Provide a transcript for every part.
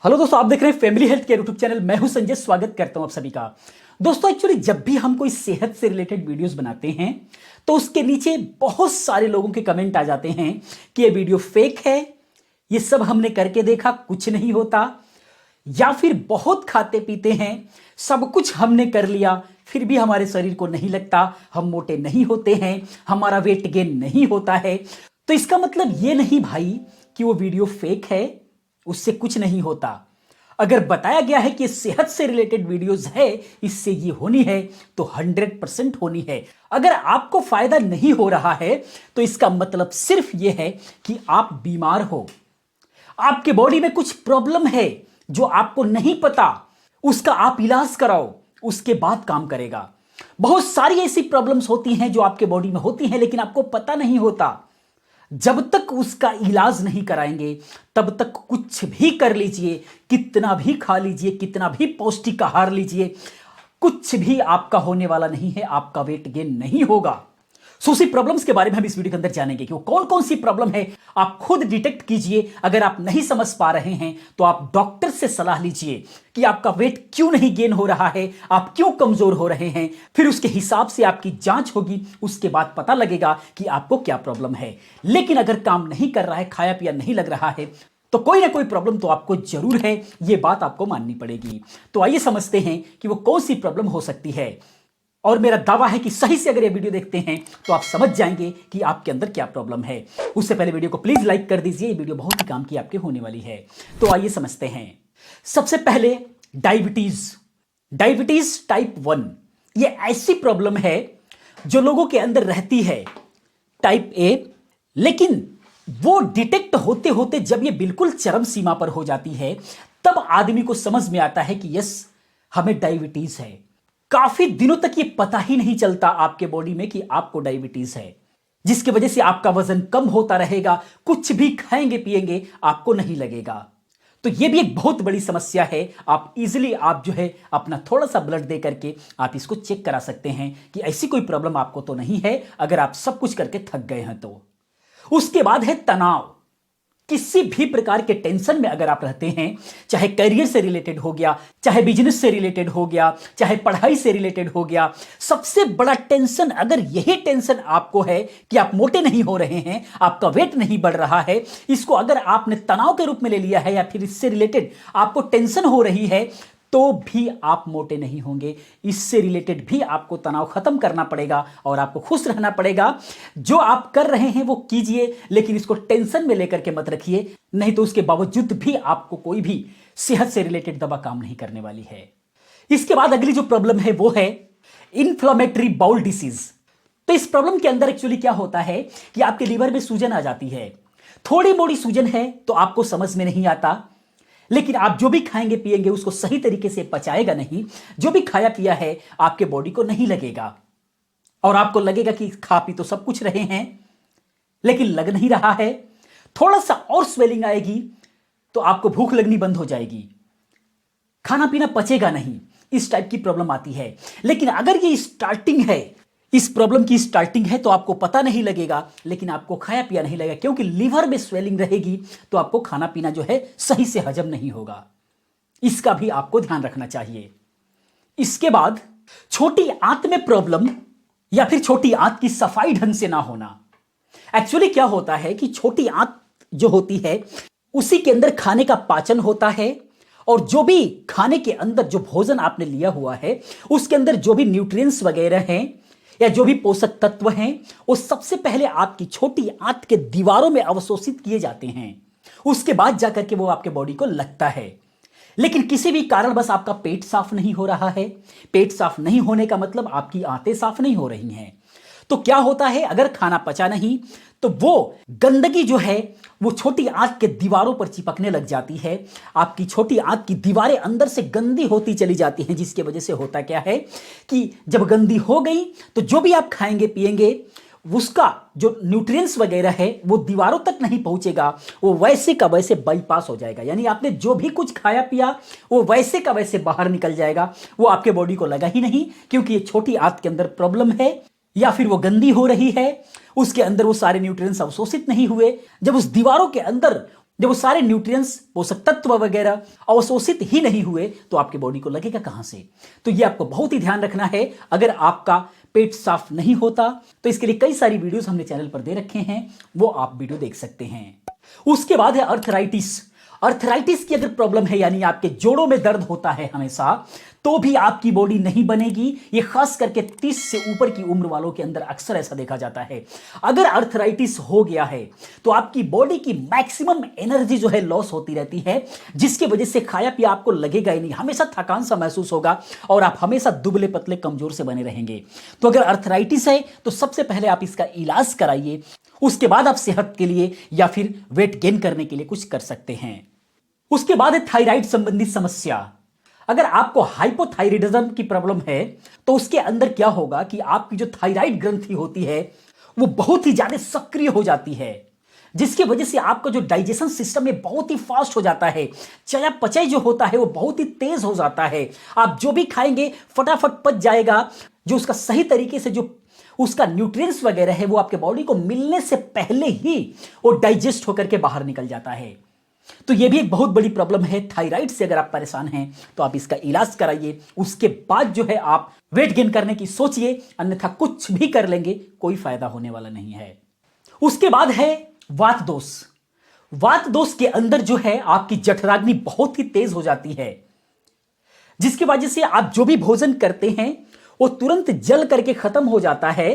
Hello दोस्तों, आप देख रहे हैं family health care YouTube channel. मैं हूं संजय, स्वागत करता हूं आप सभी का। दोस्तों एक्चुअली जब भी हम कोई सेहत से रिलेटेड वीडियोस बनाते हैं तो उसके नीचे बहुत सारे लोगों के कमेंट आ जाते हैं कि ये वीडियो फेक है, ये सब हमने करके देखा कुछ नहीं होता, या फिर बहुत खाते पीते हैं, सब कुछ हमने कर लिया फिर भी हमारे शरीर को नहीं लगता, हम मोटे नहीं होते हैं, हमारा वेट गेन नहीं होता है। तो इसका मतलब ये नहीं भाई कि वो वीडियो फेक है, उससे कुछ नहीं होता। अगर बताया गया है कि सेहत से रिलेटेड वीडियोस है, इससे ये होनी है तो 100% होनी है। अगर आपको फायदा नहीं हो रहा है तो इसका मतलब सिर्फ ये है कि आप बीमार हो, आपके बॉडी में कुछ प्रॉब्लम है जो आपको नहीं पता, उसका आप इलाज कराओ, उसके बाद काम करेगा। बहुत सारी ऐसी प्रॉब्लम्स होती हैं जो आपके बॉडी में होती हैं लेकिन आपको पता नहीं होता। जब तक उसका इलाज नहीं कराएंगे तब तक कुछ भी कर लीजिए, कितना भी खा लीजिए, कितना भी पौष्टिक आहार लीजिए, कुछ भी आपका होने वाला नहीं है, आपका वेट गेन नहीं होगा। सो उसी प्रॉब्लम्स के बारे में हम इस वीडियो के अंदर जानेंगे कि वो कौन कौन सी प्रॉब्लम है। आप खुद डिटेक्ट कीजिए। अगर आप नहीं समझ पा रहे हैं तो आप डॉक्टर से सलाह लीजिए कि आपका वेट क्यों नहीं गेन हो रहा है, आप क्यों कमजोर हो रहे हैं। फिर उसके हिसाब से आपकी जांच होगी, उसके बाद पता लगेगा कि आपको क्या प्रॉब्लम है। लेकिन अगर काम नहीं कर रहा है, खाया पिया नहीं लग रहा है, तो कोई ना कोई प्रॉब्लम तो आपको जरूर है, यह बात आपको माननी पड़ेगी। तो आइए समझते हैं कि वो कौन सी प्रॉब्लम हो सकती है। और मेरा दावा है कि सही से अगर ये वीडियो देखते हैं तो आप समझ जाएंगे कि आपके अंदर क्या प्रॉब्लम है। उससे पहले वीडियो को प्लीज लाइक कर दीजिए, ये वीडियो बहुत ही काम की आपके होने वाली है। तो आइए समझते हैं। सबसे पहले डायबिटीज टाइप 1, ये ऐसी प्रॉब्लम है जो लोगों के अंदर रहती है, टाइप ए, लेकिन वो डिटेक्ट होते होते जब ये बिल्कुल चरम सीमा पर हो जाती है तब आदमी को समझ में आता है कि यस, हमें डायबिटीज है। काफी दिनों तक ये पता ही नहीं चलता आपके बॉडी में कि आपको डायबिटीज है, जिसकी वजह से आपका वजन कम होता रहेगा, कुछ भी खाएंगे पिएंगे आपको नहीं लगेगा। तो ये भी एक बहुत बड़ी समस्या है। आप इजीली आप जो है अपना थोड़ा सा ब्लड दे करके आप इसको चेक करा सकते हैं कि ऐसी कोई प्रॉब्लम आपको तो नहीं है, अगर आप सब कुछ करके थक गए हैं तो। उसके बाद है तनाव। किसी भी प्रकार के टेंशन में अगर आप रहते हैं, चाहे करियर से रिलेटेड हो गया, चाहे बिजनेस से रिलेटेड हो गया, चाहे पढ़ाई से रिलेटेड हो गया, सबसे बड़ा टेंशन अगर यही टेंशन आपको है कि आप मोटे नहीं हो रहे हैं, आपका वेट नहीं बढ़ रहा है, इसको अगर आपने तनाव के रूप में ले लिया है या फिर इससे रिलेटेड आपको टेंशन हो रही है, तो भी आप मोटे नहीं होंगे। इससे रिलेटेड भी आपको तनाव खत्म करना पड़ेगा और आपको खुश रहना पड़ेगा। जो आप कर रहे हैं वो कीजिए, लेकिन इसको टेंशन में लेकर के मत रखिए, नहीं तो उसके बावजूद भी आपको कोई भी सेहत से रिलेटेड दवा काम नहीं करने वाली है। इसके बाद अगली जो प्रॉब्लम है वो है इन्फ्लेमेटरी बाउल डिसीज। तो इस प्रॉब्लम के अंदर एक्चुअली क्या होता है कि आपके लीवर में सूजन आ जाती है। थोड़ी मोड़ी सूजन है तो आपको समझ में नहीं आता, लेकिन आप जो भी खाएंगे पिएंगे उसको सही तरीके से पचाएगा नहीं, जो भी खाया पिया है आपके बॉडी को नहीं लगेगा और आपको लगेगा कि खा पी तो सब कुछ रहे हैं, लेकिन लग नहीं रहा है। थोड़ा सा और स्वेलिंग आएगी तो आपको भूख लगनी बंद हो जाएगी, खाना पीना पचेगा नहीं, इस टाइप की प्रॉब्लम आती है। लेकिन अगर ये स्टार्टिंग है, इस प्रॉब्लम की स्टार्टिंग है, तो आपको पता नहीं लगेगा, लेकिन आपको खाया पिया नहीं लगेगा, क्योंकि लीवर में स्वेलिंग रहेगी तो आपको खाना पीना जो है सही से हजम नहीं होगा। इसका भी आपको ध्यान रखना चाहिए। इसके बाद छोटी आंत में प्रॉब्लम या फिर छोटी आंत की सफाई ढंग से ना होना। एक्चुअली क्या होता है कि छोटी आंत जो होती है उसी के अंदर खाने का पाचन होता है, और जो भी खाने के अंदर जो भोजन आपने लिया हुआ है उसके अंदर जो भी न्यूट्रिएंट्स वगैरह हैं या जो भी पोषक तत्व हैं वो सबसे पहले आपकी छोटी आंत के दीवारों में अवशोषित किए जाते हैं, उसके बाद जाकर के वो आपके बॉडी को लगता है। लेकिन किसी भी कारण बस आपका पेट साफ नहीं हो रहा है, पेट साफ नहीं होने का मतलब आपकी आंतें साफ नहीं हो रही हैं। तो क्या होता है, अगर खाना पचा नहीं तो वो गंदगी जो है वो छोटी आंत के दीवारों पर चिपकने लग जाती है। आपकी छोटी आंत की दीवारें अंदर से गंदी होती चली जाती हैं, जिसकी वजह से होता क्या है कि जब गंदी हो गई तो जो भी आप खाएंगे पिएंगे उसका जो न्यूट्रिएंट्स वगैरह है वो दीवारों तक नहीं पहुंचेगा, वो वैसे का वैसे बाईपास हो जाएगा। यानी आपने जो भी कुछ खाया पिया वो वैसे का वैसे बाहर निकल जाएगा, वो आपके बॉडी को लगा ही नहीं, क्योंकि ये छोटी आंत के अंदर प्रॉब्लम है या फिर वो गंदी हो रही है, उसके अंदर वो सारे न्यूट्रिएंट्स अवशोषित नहीं हुए। जब उस दीवारों के अंदर जब वो सारे न्यूट्रिएंट्स, पोषक तत्व वगैरह अवशोषित ही नहीं हुए तो आपके बॉडी को लगेगा कहां से। तो ये आपको बहुत ही ध्यान रखना है। अगर आपका पेट साफ नहीं होता तो इसके लिए कई सारी वीडियोस हमने चैनल पर दे रखे हैं, वो आप वीडियो देख सकते हैं। उसके बाद है अर्थराइटिस। अर्थराइटिस की अगर प्रॉब्लम है, यानी आपके जोड़ों में दर्द होता है हमेशा, तो भी आपकी बॉडी नहीं बनेगी। ये खास करके 30 से ऊपर की उम्र वालों के अंदर अक्सर ऐसा देखा जाता है। अगर अर्थराइटिस हो गया है तो आपकी बॉडी की मैक्सिमम एनर्जी जो है लॉस होती रहती है, जिसकी वजह से खाया पिया आपको लगेगा ही नहीं, हमेशा थकान सा महसूस होगा और आप हमेशा दुबले पतले कमजोर से बने रहेंगे। तो अगर अर्थराइटिस है तो सबसे पहले आप इसका इलाज कराइए, उसके बाद आप सेहत के लिए या फिर वेट गेन करने के लिए कुछ कर सकते हैं। उसके बाद है थायराइड संबंधी समस्या। अगर आपको हाइपोथायराइडिज्म की प्रॉब्लम है तो उसके अंदर क्या होगा कि आपकी जो थायराइड ग्रंथि होती है वो बहुत ही ज्यादा सक्रिय हो जाती है, जिसकी वजह से आपका जो डाइजेशन सिस्टम है बहुत ही फास्ट हो जाता है। चयापचय जो होता है वो बहुत ही तेज हो जाता है। आप जो भी खाएंगे फटाफट पच जाएगा। जो उसका सही तरीके से जो उसका न्यूट्रिएंट्स वगैरह है वो आपके बॉडी को मिलने से पहले ही वो डाइजेस्ट होकर के बाहर निकल जाता है। तो ये भी एक बहुत बड़ी प्रॉब्लम है। थायराइड से अगर आप परेशान हैं तो आप इसका इलाज कराइए, उसके बाद जो है आप वेट गेन करने की सोचिए, अन्यथा कुछ भी कर लेंगे कोई फायदा होने वाला नहीं है। उसके बाद है वात दोष। वात दोष के अंदर जो है आपकी जठराग्नि बहुत ही तेज हो जाती है, जिसकी वजह से आप जो भी भोजन करते हैं वो तुरंत जल करके खत्म हो जाता है।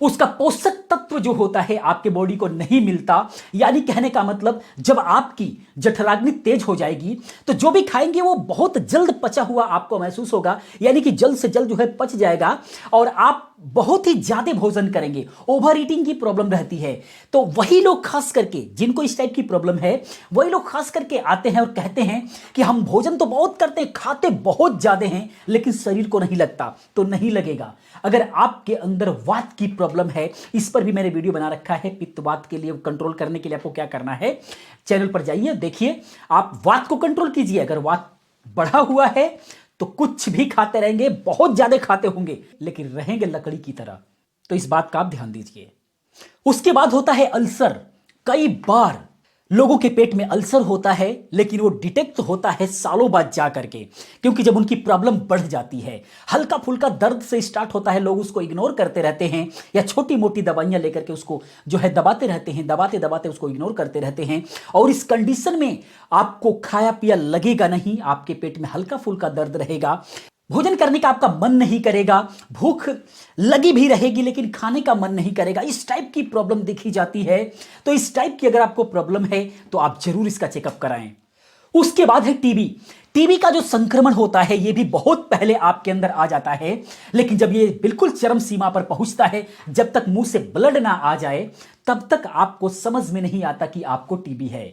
उसका पोषक तत्व जो होता है आपके बॉडी को नहीं मिलता। यानी कहने का मतलब जब आपकी जठराग्नि तेज हो जाएगी तो जो भी खाएंगे वो बहुत जल्द पचा हुआ आपको महसूस होगा, यानी कि जल्द से जल्द जो है पच जाएगा और आप बहुत ही ज्यादा भोजन करेंगे। ओवर ईटिंग की प्रॉब्लम रहती है। तो वही लोग खास करके जिनको इस टाइप की प्रॉब्लम है, वही लोग खास करके आते हैं और कहते हैं कि हम भोजन तो बहुत करते हैं, खाते बहुत ज्यादा हैं, लेकिन शरीर को नहीं लगता। तो नहीं लगेगा। अगर आपके अंदर वात की प्रॉब्लम है, इस पर भी मैंने वीडियो बना रखा है। पित्त वात के लिए कंट्रोल करने के लिए आपको क्या करना है, चैनल पर जाइए, देखिए, आप वात को कंट्रोल कीजिए। अगर वात बढ़ा हुआ है तो कुछ भी खाते रहेंगे, बहुत ज्यादा खाते होंगे, लेकिन रहेंगे लकड़ी की तरह। तो इस बात का आप ध्यान दीजिए। उसके बाद होता है अल्सर। कई बार लोगों के पेट में अल्सर होता है, लेकिन वो डिटेक्ट होता है सालों बाद जा करके, क्योंकि जब उनकी प्रॉब्लम बढ़ जाती है, हल्का फुल्का दर्द से स्टार्ट होता है, लोग उसको इग्नोर करते रहते हैं या छोटी मोटी दवाइयां लेकर के उसको जो है दबाते रहते हैं, दबाते दबाते उसको इग्नोर करते रहते हैं। और इस कंडीशन में आपको खाया पिया लगेगा नहीं, आपके पेट में हल्का फुल्का दर्द रहेगा, भोजन करने का आपका मन नहीं करेगा, भूख लगी भी रहेगी लेकिन खाने का मन नहीं करेगा। इस टाइप की प्रॉब्लम देखी जाती है। तो इस टाइप की अगर आपको प्रॉब्लम है तो आप जरूर इसका चेकअप कराएं। उसके बाद है टीबी। टीबी का जो संक्रमण होता है ये भी बहुत पहले आपके अंदर आ जाता है, लेकिन जब ये बिल्कुल चरम सीमा पर पहुंचता है, जब तक मुंह से ब्लड ना आ जाए तब तक आपको समझ में नहीं आता कि आपको टीबी है।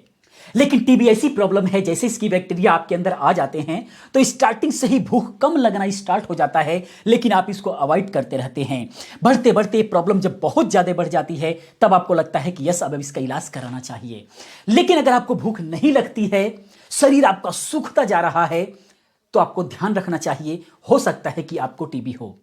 लेकिन टीबी ऐसी प्रॉब्लम है, जैसे इसकी बैक्टीरिया आपके अंदर आ जाते हैं तो स्टार्टिंग से ही भूख कम लगना स्टार्ट हो जाता है, लेकिन आप इसको अवॉइड करते रहते हैं। बढ़ते बढ़ते प्रॉब्लम जब बहुत ज्यादा बढ़ जाती है तब आपको लगता है कि यस, अब इसका इलाज कराना चाहिए। लेकिन अगर आपको भूख नहीं लगती है, शरीर आपका सूखता जा रहा है, तो आपको ध्यान रखना चाहिए, हो सकता है कि आपको टीबी हो।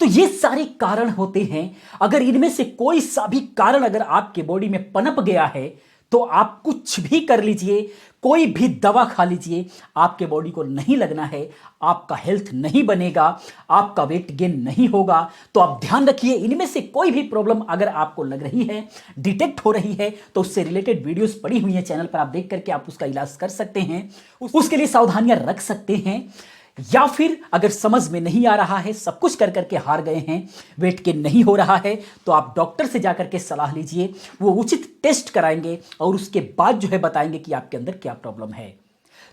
तो ये सारे कारण होते हैं। अगर इनमें से कोई सा भी कारण अगर आपके बॉडी में पनप गया है तो आप कुछ भी कर लीजिए, कोई भी दवा खा लीजिए, आपके बॉडी को नहीं लगना है, आपका हेल्थ नहीं बनेगा, आपका वेट गेन नहीं होगा। तो आप ध्यान रखिए, इनमें से कोई भी प्रॉब्लम अगर आपको लग रही है, डिटेक्ट हो रही है, तो उससे रिलेटेड वीडियोस पड़ी हुई हैं चैनल पर, आप देख करके आप उसका इलाज कर सकते हैं, उसके लिए सावधानियां रख सकते हैं। या फिर अगर समझ में नहीं आ रहा है, सब कुछ कर करके हार गए हैं, वेट गेन नहीं हो रहा है, तो आप डॉक्टर से जाकर के सलाह लीजिए। वो उचित टेस्ट कराएंगे और उसके बाद जो है बताएंगे कि आपके अंदर क्या प्रॉब्लम है।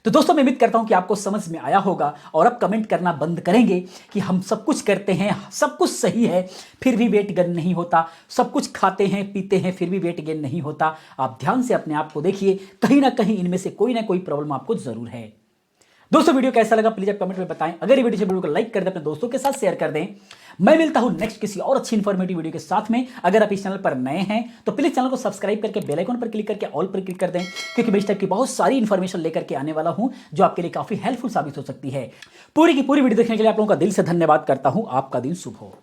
तो दोस्तों, मैं उम्मीद करता हूं कि आपको समझ में आया होगा और अब कमेंट करना बंद करेंगे कि हम सब कुछ करते हैं, सब कुछ सही है, फिर भी वेट गेन नहीं होता, सब कुछ खाते हैं पीते हैं फिर भी वेट गेन नहीं होता। आप ध्यान से अपने आप को देखिए, कहीं ना कहीं इनमें से कोई ना कोई प्रॉब्लम आपको जरूर है। दोस्तों, वीडियो कैसा लगा प्लीज आप कमेंट में बताएं। अगर ये वीडियो को लाइक कर दें, अपने दोस्तों के साथ शेयर कर दें। मैं मिलता हूं नेक्स्ट किसी और अच्छी इंफॉर्मेटिव वीडियो के साथ में। अगर आप इस चैनल पर नए हैं तो प्लीज चैनल को सब्सक्राइब करके बेल आइकन पर क्लिक करके ऑल पर क्लिक कर दें, क्योंकि मैं इस टाइप की बहुत सारी इंफॉर्मेशन लेकर के आने वाला हूं जो आपके लिए काफी हेल्पफुल साबित हो सकती है। पूरी की पूरी वीडियो देखने के लिए आप लोगों का दिल से धन्यवाद करता हूं। आपका दिन शुभ हो।